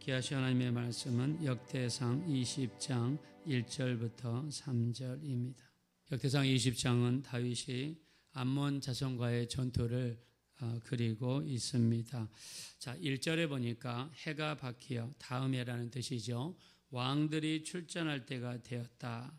귀하신 하나님의 말씀은 역대상 20장 1절부터 3절입니다. 역대상 20장은 다윗이 암몬 자손과의 전투를 그리고 있습니다. 자, 1절에 보니까 해가 바뀌어 다음에라는 뜻이죠. 왕들이 출전할 때가 되었다.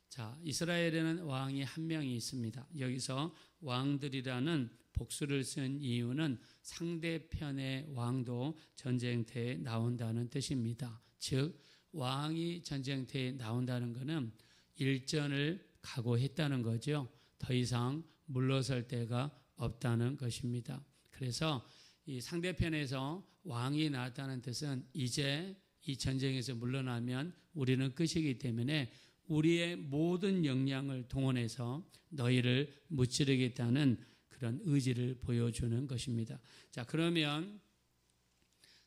자, 이스라엘에는 왕이 한 명이 있습니다. 여기서 왕들이라는 복수를 쓴 이유는 상대편의 왕도 전쟁터에 나온다는 뜻입니다. 즉 왕이 전쟁터에 나온다는 것은 일전을 각오했다는 거죠. 더 이상 물러설 데가 없다는 것입니다. 그래서 이 상대편에서 왕이 나왔다는 뜻은 이제 이 전쟁에서 물러나면 우리는 끝이기 때문에 우리의 모든 역량을 동원해서 너희를 무찌르겠다는 그런 의지를 보여주는 것입니다. 자, 그러면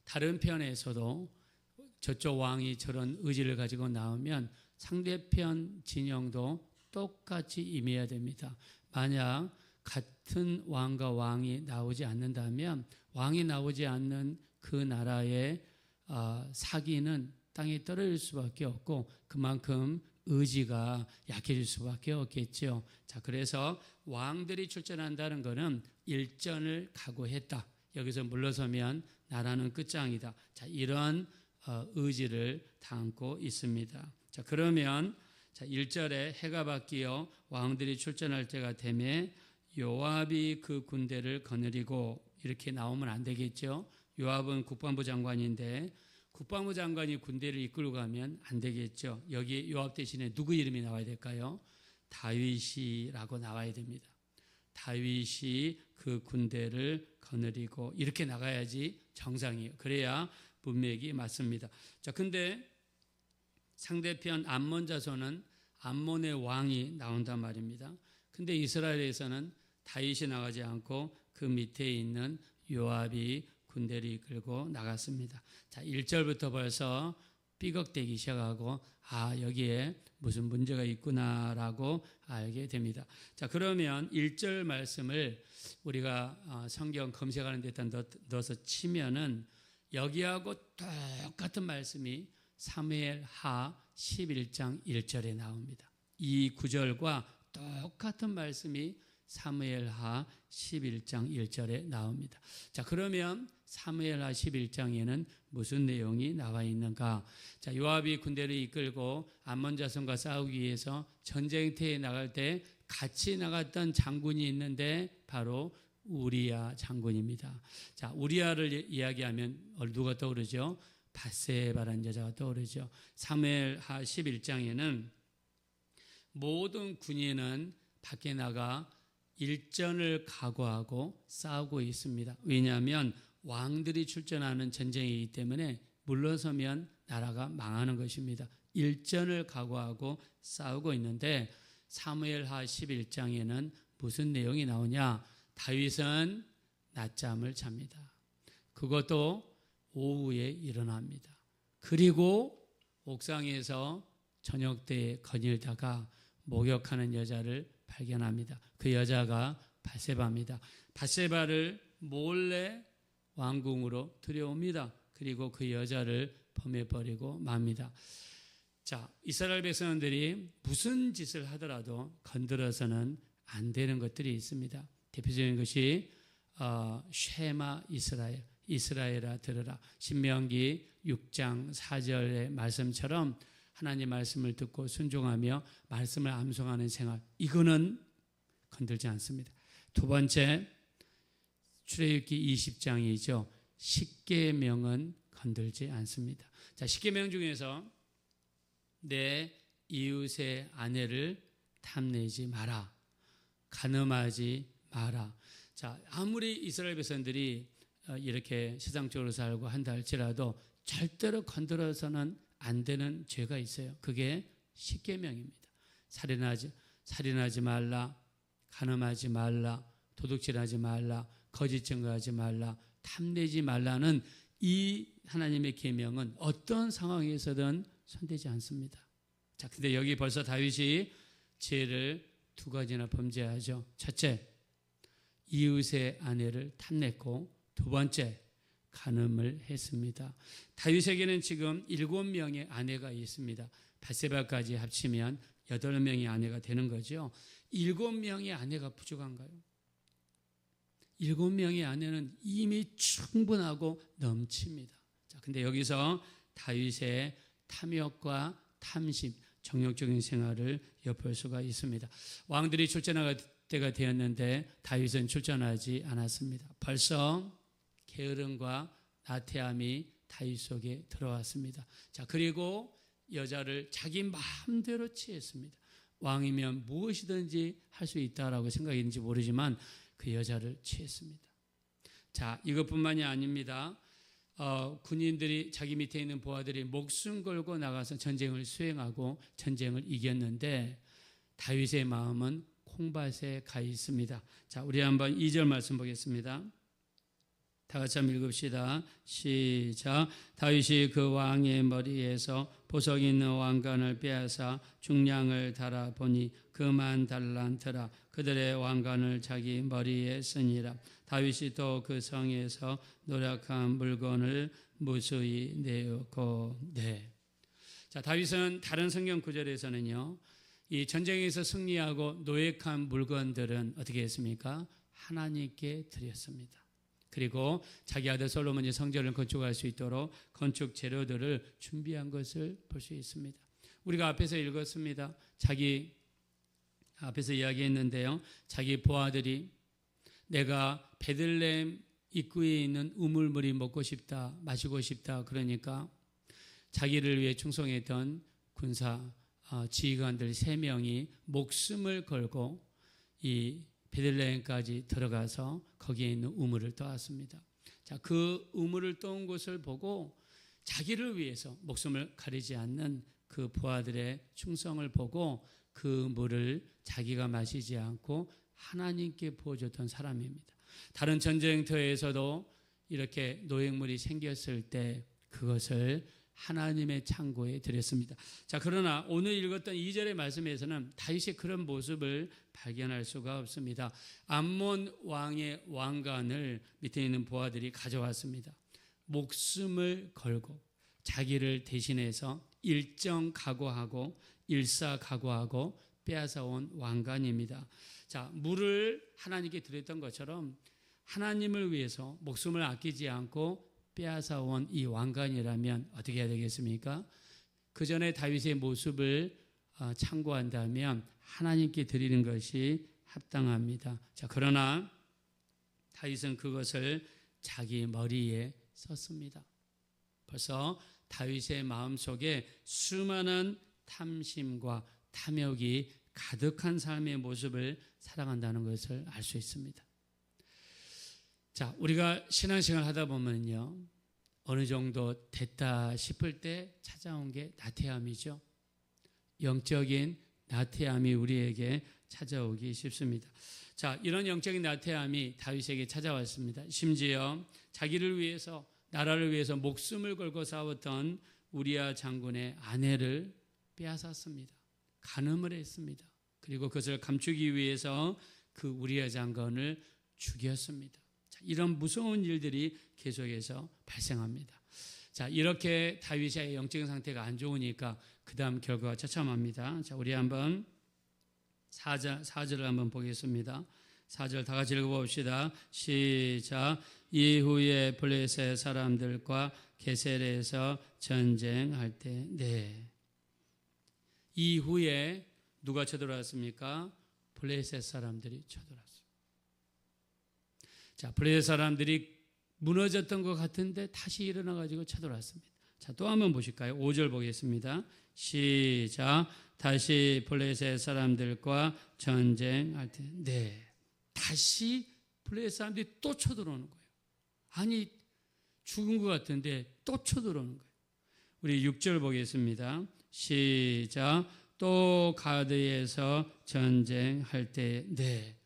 다른 편에서도 저쪽 왕이 저런 의지를 가지고 나오면 상대편 진영도 똑같이 임해야 됩니다. 만약 같은 왕과 왕이 나오지 않는다면 왕이 나오지 않는 그 나라의 사기는 땅에 떨어질 수밖에 없고 그만큼 의지가 약해질 수밖에 없겠죠. 자, 그래서 왕들이 출전한다는 것은 일전을 각오했다. 여기서 물러서면 나라는 끝장이다. 자, 이런 의지를 담고 있습니다. 자, 그러면 1절에 해가 바뀌어 왕들이 출전할 때가 되매 요압이 그 군대를 거느리고 이렇게 나오면 안 되겠죠. 요압은 국방부 장관인데 국방부 장관이 군대를 이끌고 가면 안 되겠죠. 여기 요압 대신에 누구 이름이 나와야 될까요? 다윗이라고 나와야 됩니다. 다윗이 그 군대를 거느리고 이렇게 나가야지 정상이에요. 그래야 문맥이 맞습니다. 자, 근데 상대편 암몬 자손은 암몬의 왕이 나온단 말입니다. 근데 이스라엘에서는 다윗이 나가지 않고 그 밑에 있는 요압이 군대를 이끌고 나갔습니다. 자, 1절부터 벌써 삐걱대기 시작하고 여기에 무슨 문제가 있구나라고 알게 됩니다. 자, 그러면 1절 말씀을 우리가 성경 검색하는 데다 넣어서 치면은 여기하고 똑같은 말씀이 사무엘하 11장 1절에 나옵니다. 이 구절과 똑같은 말씀이 사무엘하 11장 1절에 나옵니다. 자, 그러면 사무엘하 11장에는 무슨 내용이 나와 있는가? 자, 요압이 군대를 이끌고 암몬 자손과 싸우기 위해서 전쟁터에 나갈 때 같이 나갔던 장군이 있는데 바로 우리야 장군입니다. 자, 우리야를 이야기하면 누가 떠오르죠? 밧세바라는 여자가 떠오르죠. 사무엘하 11장에는 모든 군인은 밖에 나가 일전을 각오하고 싸우고 있습니다. 왜냐하면 왕들이 출전하는 전쟁이기 때문에 물러서면 나라가 망하는 것입니다. 일전을 각오하고 싸우고 있는데 사무엘하 11장에는 무슨 내용이 나오냐? 다윗은 낮잠을 잡니다. 그것도 오후에 일어납니다. 그리고 옥상에서 저녁 때에 거닐다가 목욕하는 여자를 발견합니다. 그 여자가 밧세바입니다. 밧세바를 몰래 왕궁으로 들여옵니다. 그리고 그 여자를 범해버리고 맙니다. 자, 이스라엘 백성들이 무슨 짓을 하더라도 건드려서는 안 되는 것들이 있습니다. 대표적인 것이 쉐마 이스라엘, 이스라엘아 들으라. 신명기 6장 4절의 말씀처럼 하나님 말씀을 듣고 순종하며 말씀을 암송하는 생활, 이거는 건들지 않습니다. 두 번째, 출애굽기 20장이죠. 십계명은 건들지 않습니다. 자, 십계명 중에서 내 이웃의 아내를 탐내지 마라. 간음하지 마라. 자, 아무리 이스라엘 백성들이 이렇게 세상적으로 살고 한다 할지라도 절대로 건드려서는 안 되는 죄가 있어요. 그게 십계명입니다. 살인하지 말라, 간음하지 말라, 도둑질하지 말라, 거짓 증거하지 말라, 탐내지 말라는 이 하나님의 계명은 어떤 상황에서든 손대지 않습니다. 자, 근데 여기 벌써 다윗이 죄를 두 가지나 범죄하죠. 첫째, 이웃의 아내를 탐냈고, 두 번째, 간음을 했습니다. 다윗에게는 지금 7명의 아내가 있습니다. 밧세바까지 합치면 8명의 아내가 되는 거죠. 7명의 아내가 부족한가요? 7명의 아내는 이미 충분하고 넘칩니다. 자, 근데 여기서 다윗의 탐욕과 탐심, 정욕적인 생활을 엿볼 수가 있습니다. 왕들이 출전할 때가 되었는데 다윗은 출전하지 않았습니다. 벌써 게으름과 나태함이 다윗 속에 들어왔습니다. 자, 그리고 여자를 자기 마음대로 취했습니다. 왕이면 무엇이든지 할 수 있다라고 생각했는지 모르지만 그 여자를 취했습니다. 자, 이것뿐만이 아닙니다. 군인들이 자기 밑에 있는 부하들이 목숨 걸고 나가서 전쟁을 수행하고 전쟁을 이겼는데 다윗의 마음은 콩밭에 가 있습니다. 자, 우리 한번 2절 말씀 보겠습니다. 다 같이 한번 읽읍시다. 시작. 다윗이 그 왕의 머리에서 보석 있는 왕관을 빼앗아 중량을 달아 보니 그만 달란트라. 그들의 왕관을 자기 머리에 쓰니라. 다윗이 또 그 성에서 노력한 물건을 무수히 내었고. 네. 자, 다윗은 다른 성경 구절에서는요, 이 전쟁에서 승리하고 노획한 물건들은 어떻게 했습니까? 하나님께 드렸습니다. 그리고 자기 아들 솔로몬이 성전을 건축할 수 있도록 건축 재료들을 준비한 것을 볼 수 있습니다. 우리가 앞에서 읽었습니다. 자기 앞에서 이야기했는데요. 자기 부하들이 내가 베들레헴 입구에 있는 우물물이 먹고 싶다, 마시고 싶다. 그러니까 자기를 위해 충성했던 군사 지휘관들 3명이 목숨을 걸고 이 베들레헴까지 들어가서 거기에 있는 우물을 떠왔습니다. 자, 그 우물을 떠온 것을 보고 자기를 위해서 목숨을 가리지 않는 그 부하들의 충성을 보고 그 물을 자기가 마시지 않고 하나님께 부어줬던 사람입니다. 다른 전쟁터에서도 이렇게 노획물이 생겼을 때 그것을 하나님의 창고에 드렸습니다. 자, 그러나 오늘 읽었던 2절의 말씀에서는 다윗의 그런 모습을 발견할 수가 없습니다. 암몬 왕의 왕관을 밑에 있는 부하들이 가져왔습니다. 목숨을 걸고 자기를 대신해서 일정각오하고 일사각오하고 빼앗아온 왕관입니다. 자, 물을 하나님께 드렸던 것처럼 하나님을 위해서 목숨을 아끼지 않고 빼앗아온 이 왕관이라면 어떻게 해야 되겠습니까? 그 전에 다윗의 모습을 참고한다면 하나님께 드리는 것이 합당합니다. 자, 그러나 다윗은 그것을 자기 머리에 썼습니다. 벌써 다윗의 마음속에 수많은 탐심과 탐욕이 가득한 삶의 모습을 살아간다는 것을 알 수 있습니다. 자, 우리가 신앙생활 하다 보면요, 어느 정도 됐다 싶을 때 찾아온 게 나태함이죠. 영적인 나태함이 우리에게 찾아오기 쉽습니다. 자, 이런 영적인 나태함이 다윗에게 찾아왔습니다. 심지어 자기를 위해서, 나라를 위해서 목숨을 걸고 싸웠던 우리아 장군의 아내를 빼앗았습니다. 간음을 했습니다. 그리고 그것을 감추기 위해서 그 우리아 장군을 죽였습니다. 자, 이런 무서운 일들이 계속해서 발생합니다. 자, 이렇게 다윗의 영적인 상태가 안 좋으니까 그 다음 결과가 처참합니다. 자, 우리 한번 4절을 한번 보겠습니다. 4절 다 같이 읽어봅시다. 시작. 이후에 블레셋 사람들과 게셀에서 전쟁할 때, 네. 이후에 누가 쳐들어왔습니까? 블레셋 사람들이 쳐들어왔어요. 자, 블레셋 사람들이 무너졌던 것 같은데 다시 일어나가지고 쳐들어왔습니다. 자, 또 한번 보실까요? 5절 보겠습니다. 시작. 다시 블레셋 사람들과 전쟁할 때, 네. 다시 블레셋 사람들이 또 쳐들어오는 거예요. 아니, 죽은 것 같은데 또 쳐들어오는 거예요. 우리 6절 보겠습니다. 시작. 또 가드에서 전쟁할 때, 네.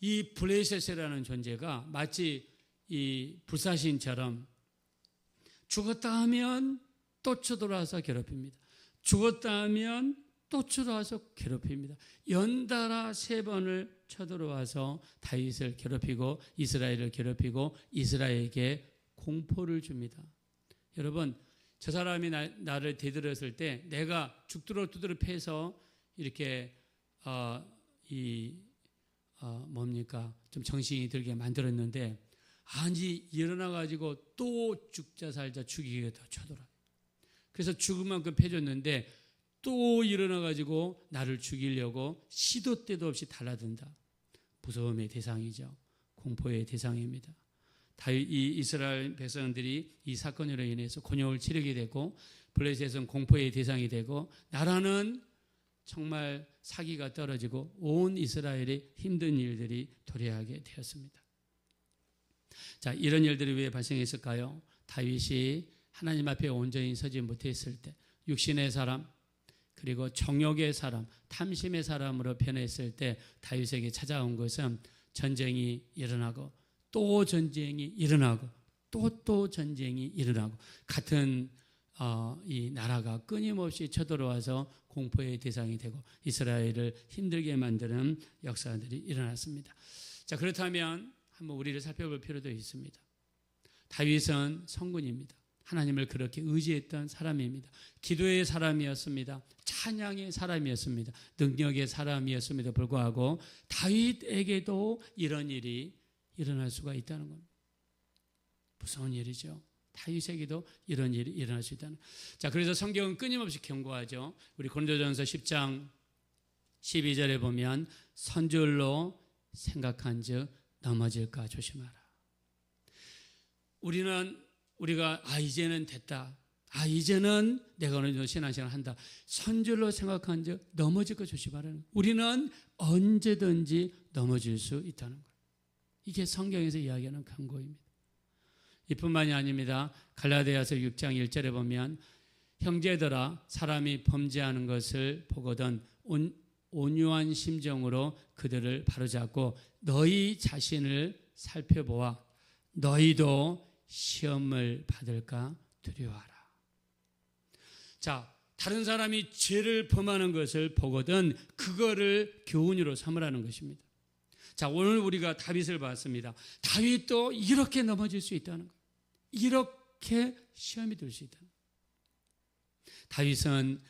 이 블레셋이라는 존재가 마치 이 불사신처럼 죽었다 하면 또 쳐들어와서 괴롭힙니다. 죽었다 하면 또 쳐들어와서 괴롭힙니다. 연달아 3번을 쳐들어와서 다윗을 괴롭히고 이스라엘을 괴롭히고 이스라엘에게 공포를 줍니다. 여러분, 저 사람이 나를 대들었을 때 내가 죽도록 패서 이렇게 좀 정신이 들게 만들었는데 아니 일어나 가지고 또 죽자 살자 죽이겠다 쳐들어요. 그래서 죽을 만큼 패줬는데 또 일어나 가지고 나를 죽이려고 시도 때도 없이 달라든다. 무서움의 대상이죠. 공포의 대상입니다. 이 이스라엘 백성들이 이 사건으로 인해서 곤욕을 치르게 되고 블레셋은 공포의 대상이 되고 나라는 정말 사기가 떨어지고 온 이스라엘의 힘든 일들이 도래하게 되었습니다. 자, 이런 일들이 왜 발생했을까요? 다윗이 하나님 앞에 온전히 서지 못했을 때 육신의 사람 그리고 정욕의 사람, 탐심의 사람으로 변했을 때 다윗에게 찾아온 것은 전쟁이 일어나고 또 전쟁이 일어나고 또 전쟁이 일어나고 같은 이 나라가 끊임없이 쳐들어와서 공포의 대상이 되고 이스라엘을 힘들게 만드는 역사들이 일어났습니다. 자, 그렇다면 한번 우리를 살펴볼 필요도 있습니다. 다윗은 성군입니다. 하나님을 그렇게 의지했던 사람입니다. 기도의 사람이었습니다. 찬양의 사람이었습니다. 능력의 사람이었음에도 불구하고 다윗에게도 이런 일이 일어날 수가 있다는 겁니다. 무서운 일이죠. 다윗에게도 이런 일이 일어날 수 있다는. 자, 그래서 성경은 끊임없이 경고하죠. 우리 고린도전서 10장 12절에 보면 선줄로 생각한즉 넘어질까 조심하라. 우리가 이제는 됐다. 이제는 내가 어느 정도 신앙생활을 한다. 선줄로 생각한즉 넘어질까 조심하라. 우리는 언제든지 넘어질 수 있다는 거예요. 이게 성경에서 이야기하는 경고입니다. 이뿐만이 아닙니다. 갈라디아서 6장 1절에 보면 형제들아 사람이 범죄하는 것을 보거든 온유한 심정으로 그들을 바로잡고 너희 자신을 살펴보아 너희도 시험을 받을까 두려워하라. 자, 다른 사람이 죄를 범하는 것을 보거든 그거를 교훈으로 삼으라는 것입니다. 자, 오늘 우리가 다윗을 봤습니다. 다윗도 이렇게 넘어질 수 있다는 거예요. 이렇게 시험이 들 수 있다는 거예요. 다윗은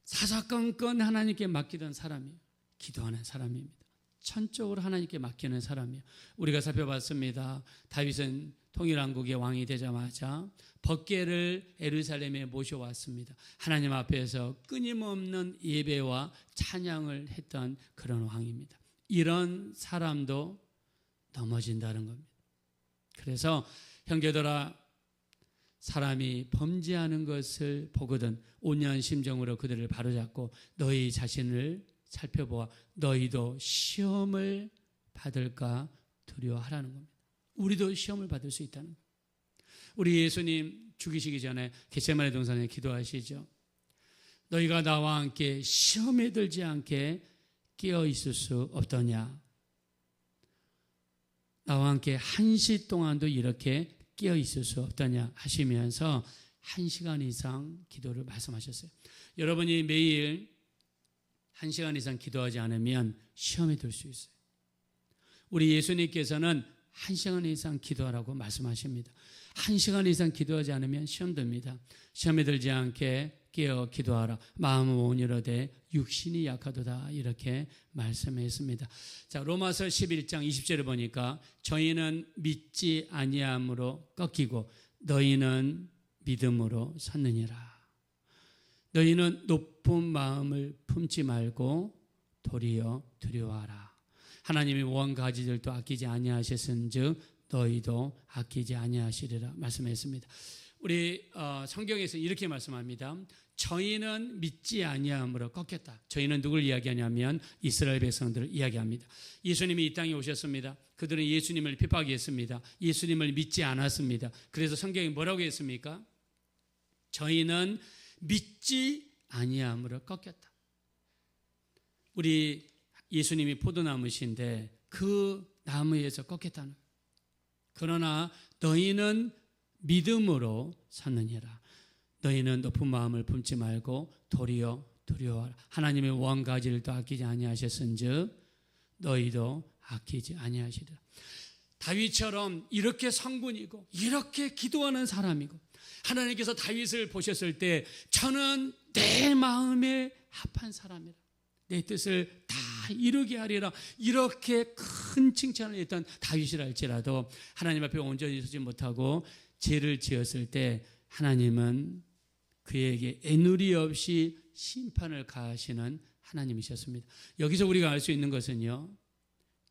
사사건건 하나님께 맡기던 사람이에요. 기도하는 사람입니다. 천적으로 하나님께 맡기는 사람이에요. 우리가 살펴봤습니다. 다윗은 통일왕국의 왕이 되자마자 법궤를 예루살렘에 모셔왔습니다. 하나님 앞에서 끊임없는 예배와 찬양을 했던 그런 왕입니다. 이런 사람도 넘어진다는 겁니다. 그래서 형제들아 사람이 범죄하는 것을 보거든 온유한 심정으로 그들을 바로잡고 너희 자신을 살펴보아 너희도 시험을 받을까 두려워하라는 겁니다. 우리도 시험을 받을 수 있다는 거예요. 우리 예수님 죽이시기 전에 겟세마네 동산에 기도하시죠. 너희가 나와 함께 시험에 들지 않게 깨어 있을 수 없더냐. 나와 함께 1시 동안도 이렇게 깨어 있을 수 없더냐 하시면서 1시간 이상 기도를 말씀하셨어요. 여러분이 매일 1시간 이상 기도하지 않으면 시험에 들 수 있어요. 우리 예수님께서는 1시간 이상 기도하라고 말씀하십니다. 1시간 이상 기도하지 않으면 시험 듭니다. 시험에 들지 않게 깨어 기도하라. 마음은 온유로되 육신이 약하도다 이렇게 말씀했습니다. 자, 로마서 11장 20절을 보니까 저희는 믿지 아니함으로 꺾이고 너희는 믿음으로 섰느니라. 너희는 높은 마음을 품지 말고 도리어 두려워하라. 하나님이 원가지들도 아끼지 아니하셨은즉 너희도 아끼지 아니하시리라 말씀했습니다. 우리 성경에서 이렇게 말씀합니다. 저희는 믿지 아니함으로 꺾였다. 저희는 누굴 이야기하냐면 이스라엘 백성들을 이야기합니다. 예수님이 이 땅에 오셨습니다. 그들은 예수님을 핍박했습니다. 예수님을 믿지 않았습니다. 그래서 성경이 뭐라고 했습니까? 저희는 믿지 아니함으로 꺾였다. 우리 예수님이 포도나무신데 그 나무에서 꺾였다는 거예요. 그러나 너희는 믿음으로 섰느니라. 너희는 높은 마음을 품지 말고 도리어 두려워하라. 하나님의 원가지를 또 아끼지 아니하셨은즉 너희도 아끼지 아니하시리라. 다윗처럼 이렇게 성군이고 이렇게 기도하는 사람이고 하나님께서 다윗을 보셨을 때 저는 내 마음에 합한 사람이라 내 뜻을 다 이루게 하리라 이렇게 큰 칭찬을 했던 다윗이라 할지라도 하나님 앞에 온전히 서지 못하고 죄를 지었을 때 하나님은 그에게 애누리 없이 심판을 가하시는 하나님이셨습니다. 여기서 우리가 알 수 있는 것은요,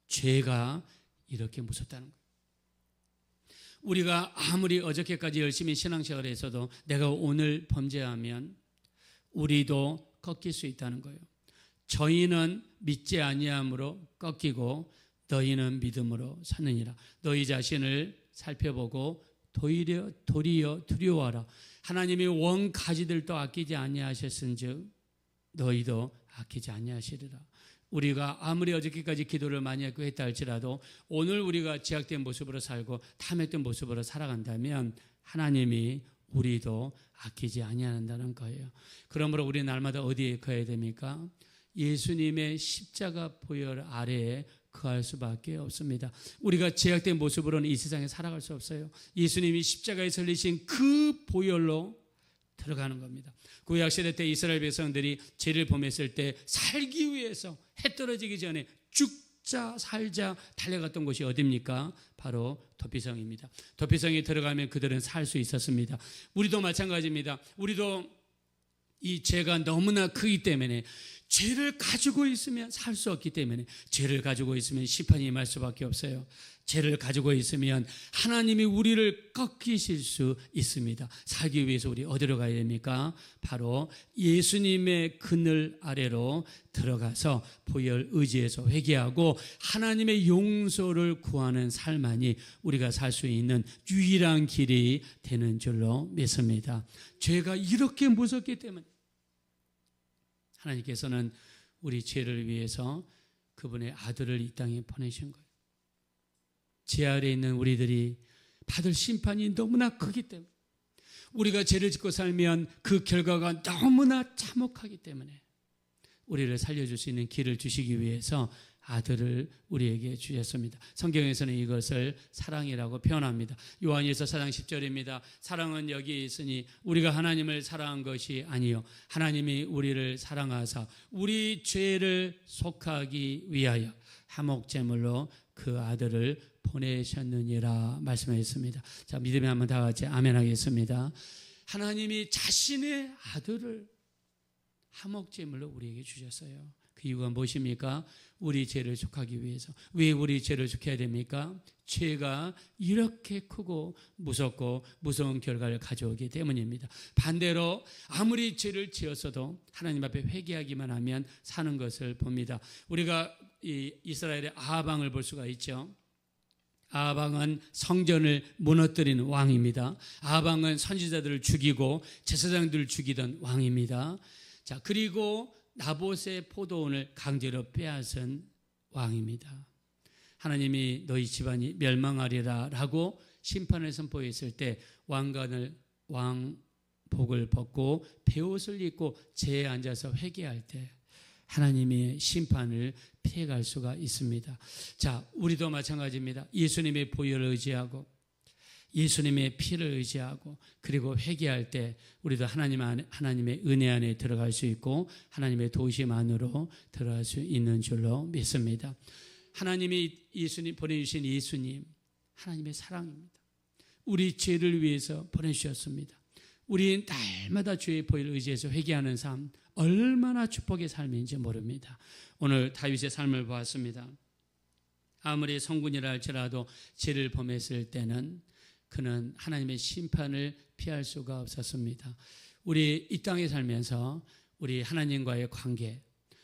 죄가 이렇게 무섭다는 거예요. 우리가 아무리 어저께까지 열심히 신앙생활을 했어도 내가 오늘 범죄하면 우리도 꺾일 수 있다는 거예요. 저희는 믿지 아니함으로 꺾이고 너희는 믿음으로 사느니라. 너희 자신을 살펴보고 도리어 두려워하라. 하나님이 원 가지들도 아끼지 아니하셨은즉 너희도 아끼지 아니하시리라. 우리가 아무리 어저께까지 기도를 많이 했고 했다 할지라도 오늘 우리가 제약된 모습으로 살고 탐욕된 모습으로 살아간다면 하나님이 우리도 아끼지 아니한다는 거예요. 그러므로 우리 날마다 어디에 거해야 됩니까? 예수님의 십자가 보혈 아래에 거할 수밖에 없습니다. 우리가 제약된 모습으로는 이 세상에 살아갈 수 없어요. 예수님이 십자가에 설리신 그 보혈로 들어가는 겁니다. 구약시대 때 이스라엘 백성들이 죄를 범했을 때 살기 위해서 해 떨어지기 전에 죽자 살자 달려갔던 곳이 어디입니까? 바로 도피성입니다. 도피성에 들어가면 그들은 살 수 있었습니다. 우리도 마찬가지입니다. 우리도 이 죄가 너무나 크기 때문에 죄를 가지고 있으면 살 수 없기 때문에 죄를 가지고 있으면 심판이 임할 수밖에 없어요. 죄를 가지고 있으면 하나님이 우리를 꺾이실 수 있습니다. 살기 위해서 우리 어디로 가야 됩니까? 바로 예수님의 그늘 아래로 들어가서 보혈 의지에서 회개하고 하나님의 용서를 구하는 삶만이 우리가 살 수 있는 유일한 길이 되는 줄로 믿습니다. 죄가 이렇게 무섭기 때문에 하나님께서는 우리 죄를 위해서 그분의 아들을 이 땅에 보내신 거예요. 죄 아래에 있는 우리들이 받을 심판이 너무나 크기 때문에 우리가 죄를 짓고 살면 그 결과가 너무나 참혹하기 때문에 우리를 살려줄 수 있는 길을 주시기 위해서 아들을 우리에게 주셨습니다. 성경에서는 이것을 사랑이라고 표현합니다. 요한일서 4장 10절입니다. 사랑은 여기에 있으니 우리가 하나님을 사랑한 것이 아니요 하나님이 우리를 사랑하사 우리 죄를 속하기 위하여 화목제물로 그 아들을 보내셨느니라 말씀하셨습니다. 자, 믿음에 한번 다 같이 아멘 하겠습니다. 하나님이 자신의 아들을 화목제물로 우리에게 주셨어요. 그 이유가 무엇입니까? 우리 죄를 속하기 위해서. 왜 우리 죄를 속해야 됩니까? 죄가 이렇게 크고 무섭고 무서운 결과를 가져오기 때문입니다. 반대로 아무리 죄를 지었어도 하나님 앞에 회개하기만 하면 사는 것을 봅니다. 우리가 이스라엘의 아합왕을 볼 수가 있죠. 아합왕은 성전을 무너뜨리는 왕입니다. 아합왕은 선지자들을 죽이고 제사장들을 죽이던 왕입니다. 자, 그리고 나봇의 포도원을 강제로 빼앗은 왕입니다. 하나님이 너희 집안이 멸망하리라 라고 심판을 선포했을 때 왕복을 벗고 베옷을 입고 제에 앉아서 회개할 때 하나님의 심판을 피해갈 수가 있습니다. 자, 우리도 마찬가지입니다. 예수님의 보혈을 의지하고 예수님의 피를 의지하고 그리고 회개할 때 우리도 하나님의 은혜 안에 들어갈 수 있고 하나님의 도우심 안으로 들어갈 수 있는 줄로 믿습니다. 하나님이 보내주신 예수님 하나님의 사랑입니다. 우리 죄를 위해서 보내주셨습니다. 우리 날마다 주의 보혈을 의지해서 회개하는 삶 얼마나 축복의 삶인지 모릅니다. 오늘 다윗의 삶을 보았습니다. 아무리 성군이라 할지라도 죄를 범했을 때는 그는 하나님의 심판을 피할 수가 없었습니다. 우리 이 땅에 살면서 우리 하나님과의 관계,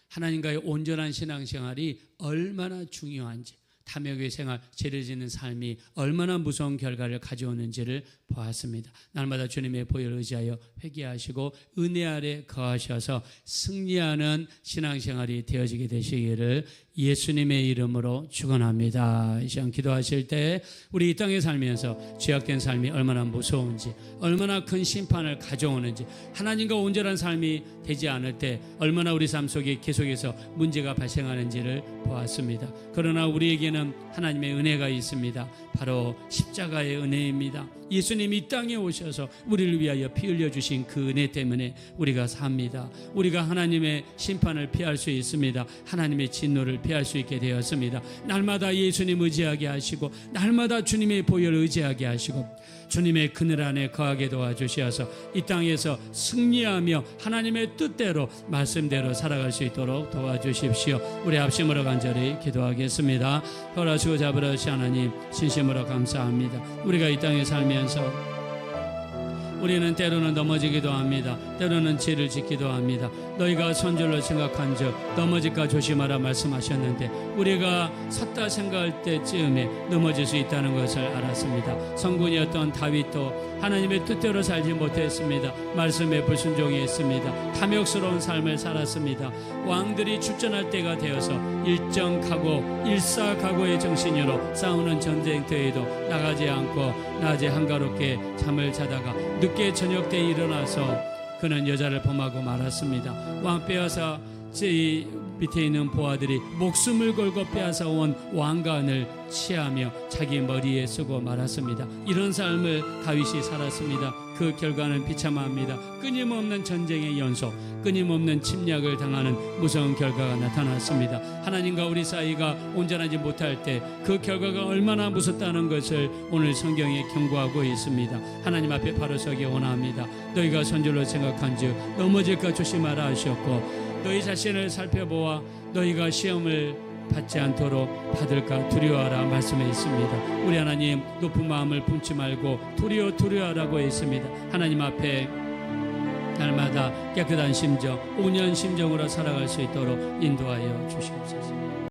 하나님과의 온전한 신앙생활이 얼마나 중요한지, 탐욕의 생활, 죄를 짓는 삶이 얼마나 무서운 결과를 가져오는지를 보았습니다. 날마다 주님의 보혈을 의지하여 회개하시고 은혜 아래 거하셔서 승리하는 신앙생활이 되어지게 되시기를 예수님의 이름으로 축원합니다. 이 시간 기도하실 때 우리 이 땅에 살면서 죄악된 삶이 얼마나 무서운지, 얼마나 큰 심판을 가져오는지, 하나님과 온전한 삶이 되지 않을 때 얼마나 우리 삶 속에 계속해서 문제가 발생하는지를 보았습니다. 그러나 우리에게는 하나님의 은혜가 있습니다. 바로 십자가의 은혜입니다. 예수님이 이 땅에 오셔서 우리를 위하여 피 흘려주신 그 은혜 때문에 우리가 삽니다. 우리가 하나님의 심판을 피할 수 있습니다. 하나님의 진노를 피할 수 있게 되었습니다. 날마다 예수님 의지하게 하시고, 날마다 주님의 보혈을 의지하게 하시고, 주님의 그늘 안에 거하게 도와주시어서 이 땅에서 승리하며 하나님의 뜻대로 말씀대로 살아갈 수 있도록 도와주십시오. 우리 합심으로 간절히 기도하겠습니다. 허락하시고 잡으라시 하나님, 진심으로 감사합니다. 우리가 이 땅에 살면서 우리는 때로는 넘어지기도 합니다. 때로는 죄를 짓기도 합니다. 너희가 선줄로 생각한 즉 넘어질까 조심하라 말씀하셨는데, 우리가 섰다 생각할 때쯤에 넘어질 수 있다는 것을 알았습니다. 성군이었던 다윗도 하나님의 뜻대로 살지 못했습니다. 말씀에 불순종했습니다. 탐욕스러운 삶을 살았습니다. 왕들이 출전할 때가 되어서 일정하고 일사각오의 정신으로 싸우는 전쟁터에도 나가지 않고 낮에 한가롭게 잠을 자다가 늦게 저녁 때 일어나서 그는 여자를 범하고 말았습니다. 왕 빼앗아 제 밑에 있는 보아들이 목숨을 걸고 빼앗아 온 왕관을 취하며 자기 머리에 쓰고 말았습니다. 이런 삶을 다윗이 살았습니다. 그 결과는 비참합니다. 끊임없는 전쟁의 연속, 끊임없는 침략을 당하는 무서운 결과가 나타났습니다. 하나님과 우리 사이가 온전하지 못할 때 그 결과가 얼마나 무섭다는 것을 오늘 성경에 경고하고 있습니다. 하나님 앞에 바로 서기 원합니다. 너희가 선줄로 생각한즉 넘어질까 조심하라 하셨고, 너희 자신을 살펴보아 너희가 시험을 받지 않도록 받을까 두려워하라 말씀해 있습니다. 우리 하나님, 높은 마음을 품지 말고 두려워하라고 했습니다. 하나님 앞에 날마다 깨끗한 심정, 온유한 심정으로 살아갈 수 있도록 인도하여 주시옵소서.